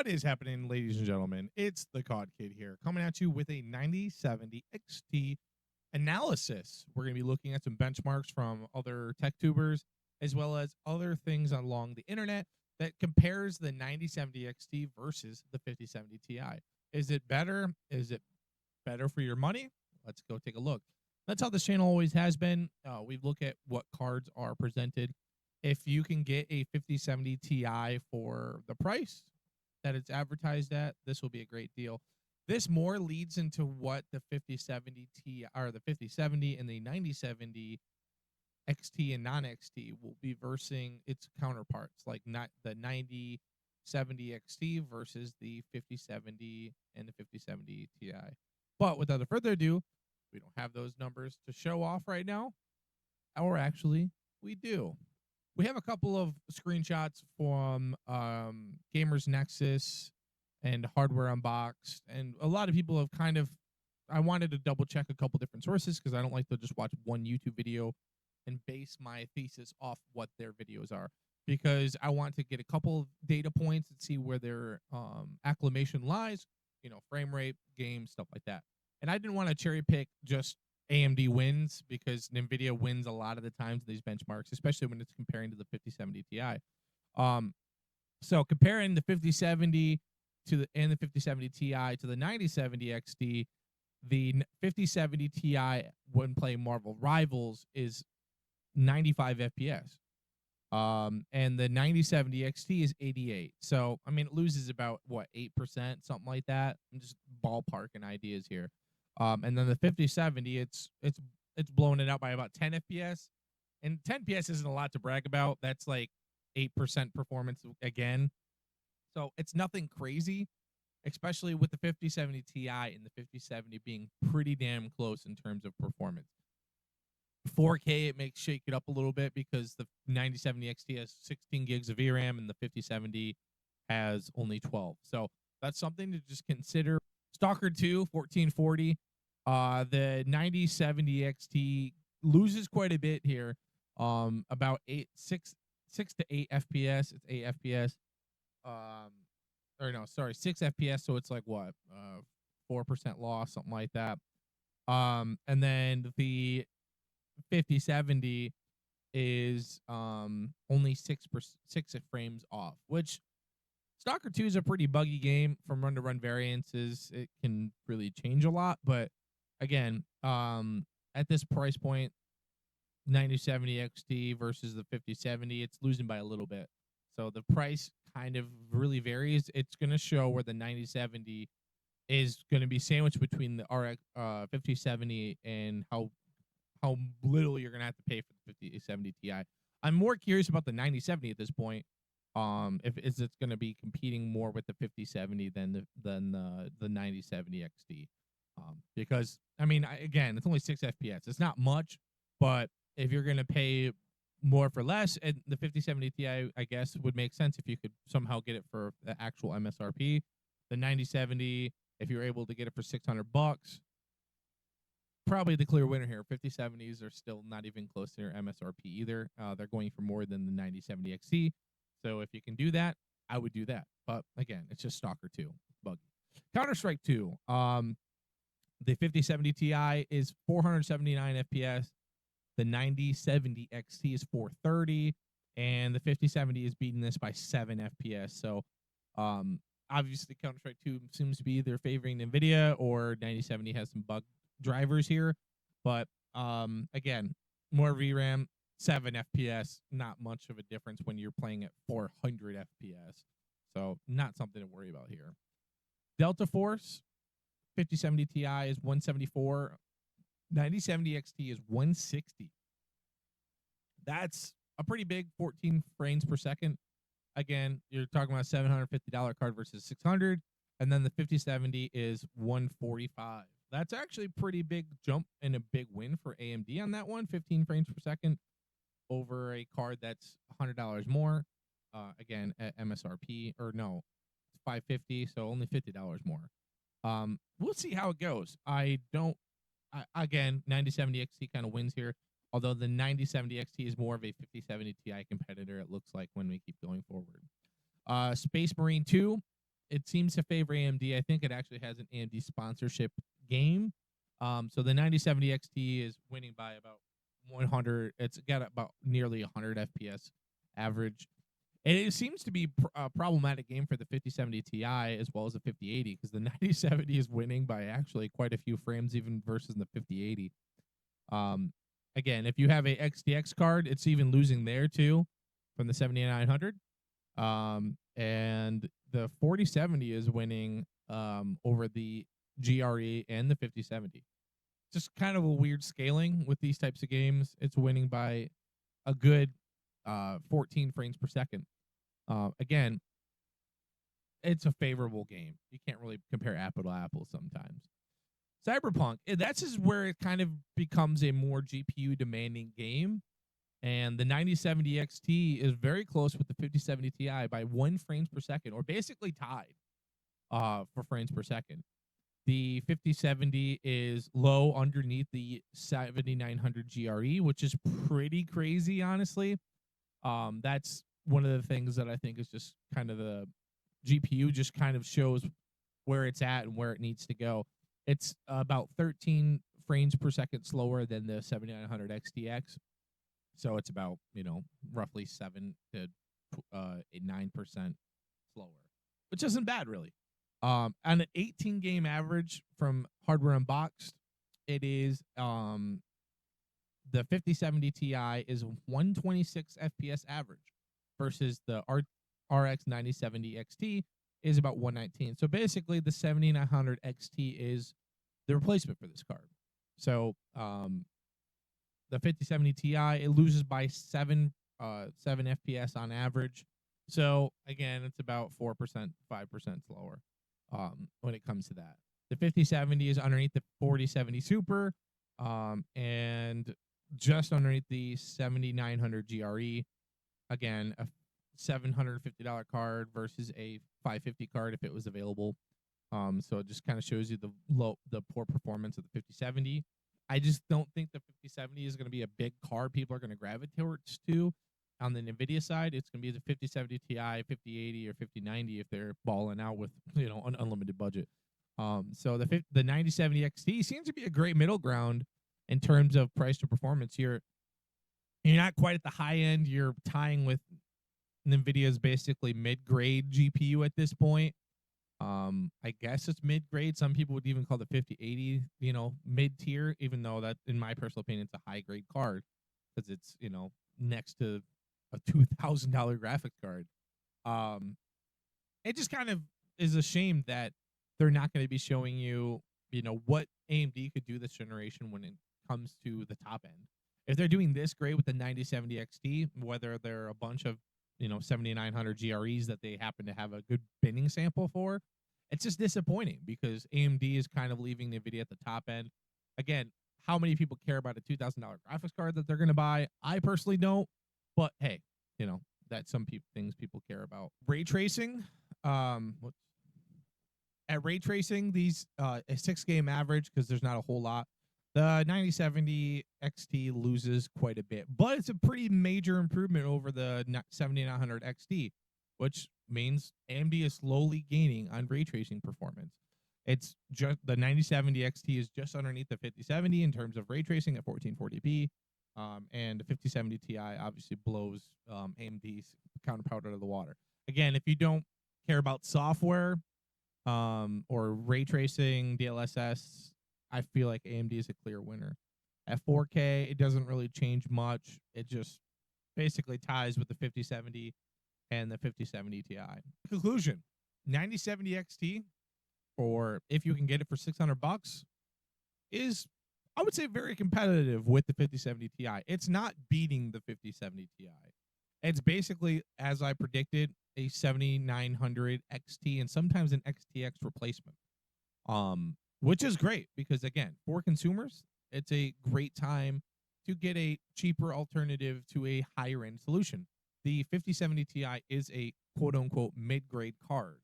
What is happening, ladies and gentlemen? It's the COD Kid here, coming at you with a 9070 XT analysis. We're going to be looking at some benchmarks from other tech tubers, as well as other things along the internet that compares the 9070 XT versus the 5070 Ti. Is it better? Is it better for your money? Let's go take a look. That's how this channel always has been. We look at what cards are presented. If you can get a 5070 Ti for the price that it's advertised at, this will be a great deal. This more leads into what the 5070 Ti or the 5070 and the 9070 XT and non-XT will be versing its counterparts, like not the 9070 XT versus the 5070 and the 5070 Ti. But without further ado, we don't have those numbers to show off right now, or actually, we do. We have a couple of screenshots from Gamers Nexus and Hardware Unboxed, and a lot of people have I wanted to double check a couple different sources because I don't like to just watch one YouTube video and base my thesis off what their videos are, because I want to get a couple of data points and see where their acclamation lies, frame rate, game, stuff like that. And I didn't want to cherry pick just AMD wins, because NVIDIA wins a lot of the times these benchmarks, especially when it's comparing to the 5070 Ti. So comparing the 5070 and the 5070 Ti to the 9070 XT, the 5070 Ti when playing Marvel Rivals is 95 FPS. And the 9070 XT is 88. So, I mean, it loses about, 8%, something like that. I'm just ballparking ideas here. And then the 5070, it's blowing it out by about 10 FPS. And 10 FPS isn't a lot to brag about. That's like 8% performance again. So it's nothing crazy, especially with the 5070 Ti and the 5070 being pretty damn close in terms of performance. 4K, it makes shake it up a little bit because the 9070 XT has 16 gigs of VRAM and the 5070 has only 12. So that's something to just consider. Stalker 2, 1440. The 9070 XT loses quite a bit here. About 6 to 8 FPS. It's 8 FPS. 6 FPS. So it's like 4% loss, something like that. And then the 5070 is only 6 frames off, which Stalker 2 is a pretty buggy game. From run to run variances, it can really change a lot. But again, at this price point, 9070 XT versus the 5070, it's losing by a little bit. So the price kind of really varies. It's going to show where the 9070 is going to be sandwiched between the RX 5070 and how little you're going to have to pay for the 5070 Ti. I'm more curious about the 9070 at this point. If it's going to be competing more with the 5070 than the 9070 XT. Because I mean, again, it's only 6 FPS. It's not much, but if you're going to pay more for less, and the 5070 Ti, I guess, would make sense if you could somehow get it for the actual MSRP. The 9070, if you're able to get it for $600, probably the clear winner here. 5070s are still not even close to their MSRP either. They're going for more than the 9070 XT. So if you can do that, I would do that. But again, it's just Stalker 2. Buggy. Counter-Strike 2. The 5070 Ti is 479 FPS. The 9070 XT is 430. And the 5070 is beating this by 7 FPS. So obviously Counter-Strike 2 seems to be either favoring NVIDIA, or 9070 has some bug drivers here. But again, more VRAM, 7 FPS, not much of a difference when you're playing at 400 FPS. So not something to worry about here. Delta Force, 5070 Ti is 174. 9070 XT is 160. That's a pretty big 14 frames per second. Again, you're talking about a $750 card versus $600. And then the 5070 is 145. That's actually a pretty big jump and a big win for AMD on that one. 15 frames per second over a card that's $100 more. Again, at MSRP, or no, it's $550, so only $50 more. We'll see how it goes. Again, 9070 XT kind of wins here, although the 9070 XT is more of a 5070 Ti competitor, it looks like, when we keep going forward. Space Marine 2 it seems to favor AMD. I think it actually has an AMD sponsorship game. So the 9070 XT is winning by about 100. It's got about nearly 100 FPS average. And it seems to be a problematic game for the 5070 Ti as well as the 5080 because the 9070 is winning by actually quite a few frames even versus the 5080. Again, if you have a XTX card, it's even losing there too from the 7900. And the 4070 is winning over the GRE and the 5070. Just kind of a weird scaling with these types of games. It's winning by a good 14 frames per second. Again, it's a favorable game. You can't really compare apple to apple sometimes. Cyberpunk, that's just where it kind of becomes a more GPU demanding game. And the 9070 XT is very close with the 5070 Ti by 1 frames per second, or basically tied for frames per second. The 5070 is low underneath the 7900 GRE, which is pretty crazy, honestly. That's one of the things that I think is just kind of the GPU just kind of shows where it's at and where it needs to go. It's about 13 frames per second slower than the 7900 XTX. So it's about, roughly 7 to 9% slower, which isn't bad, really. On an 18 game average from Hardware Unboxed, it is the 5070 Ti is 126 FPS average versus the RX 9070 XT is about 119. So basically, the 7900 XT is the replacement for this card. So the 5070 Ti, it loses by 7 FPS on average. So again, it's about 4%, 5% slower when it comes to that. The 5070 is underneath the 4070 Super and just underneath the 7900 GRE. Again, a $750 card versus a $550 card if it was available. So it just kind of shows you the poor performance of the 5070. I just don't think the 5070 is going to be a big card people are going to gravitate to. On the NVIDIA side, it's going to be the 5070 Ti, 5080, or 5090 if they're balling out with an unlimited budget. So the 9070 XT seems to be a great middle ground in terms of price to performance. You're not quite at the high end. You're tying with NVIDIA's basically mid-grade GPU at this point. I guess it's mid-grade. Some people would even call the 5080, mid-tier, even though that, in my personal opinion, it's a high-grade card because it's, next to a $2,000 graphics card. It just kind of is a shame that they're not going to be showing you, what AMD could do this generation when it comes to the top end. If they're doing this great with the 9070 XT, whether they're a bunch of 7900 GREs that they happen to have a good binning sample for, it's just disappointing because AMD is kind of leaving NVIDIA at the top end. Again, how many people care about a $2,000 graphics card that they're going to buy? I personally don't, but hey, that's some things people care about. Ray tracing, at ray tracing, these a 6 game average because there's not a whole lot. The 9070 XT loses quite a bit, but it's a pretty major improvement over the 7900 XT, which means AMD is slowly gaining on ray tracing performance. It's just the 9070 XT is just underneath the 5070 in terms of ray tracing at 1440p, and the 5070 Ti obviously blows AMD's counterpart out of the water. Again, if you don't care about software or ray tracing, DLSS, I feel like AMD is a clear winner. At 4K, it doesn't really change much. It just basically ties with the 5070 and the 5070 Ti. Conclusion, 9070 XT, or if you can get it for $600, is, I would say, very competitive with the 5070 Ti. It's not beating the 5070 Ti. It's basically, as I predicted, a 7900 XT and sometimes an XTX replacement. Which is great because, again, for consumers, it's a great time to get a cheaper alternative to a higher-end solution. The 5070 Ti is a quote-unquote mid-grade card,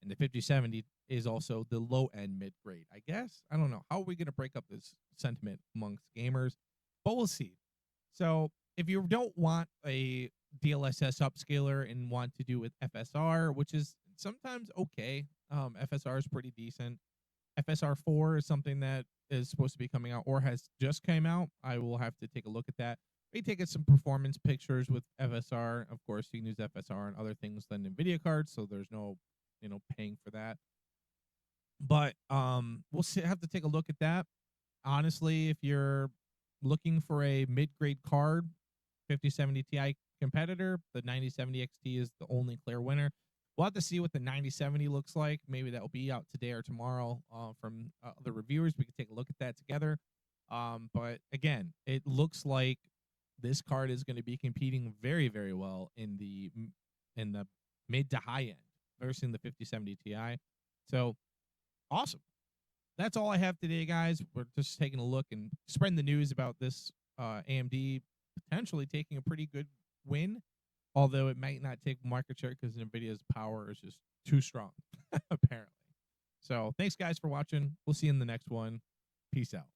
and the 5070 is also the low-end mid-grade, I guess. I don't know. How are we going to break up this sentiment amongst gamers? But we'll see. So if you don't want a DLSS upscaler and want to do with FSR, which is sometimes okay. FSR is pretty decent. FSR 4 is something that is supposed to be coming out or has just came out. I will have to take a look at that. We taking some performance pictures with FSR. Of course, you can use FSR and other things than NVIDIA cards, so there's no, paying for that. But we'll have to take a look at that. Honestly, if you're looking for a mid-grade card, 5070 Ti competitor, the 9070 XT is the only clear winner. We'll have to see what the 9070 looks like. Maybe that will be out today or tomorrow from the reviewers. We can take a look at that together. But again, it looks like this card is going to be competing very, very well in the mid to high end versus the 5070 Ti. So awesome. That's all I have today, guys. We're just taking a look and spreading the news about this AMD potentially taking a pretty good win, although it might not take market share because NVIDIA's power is just too strong, apparently. So thanks, guys, for watching. We'll see you in the next one. Peace out.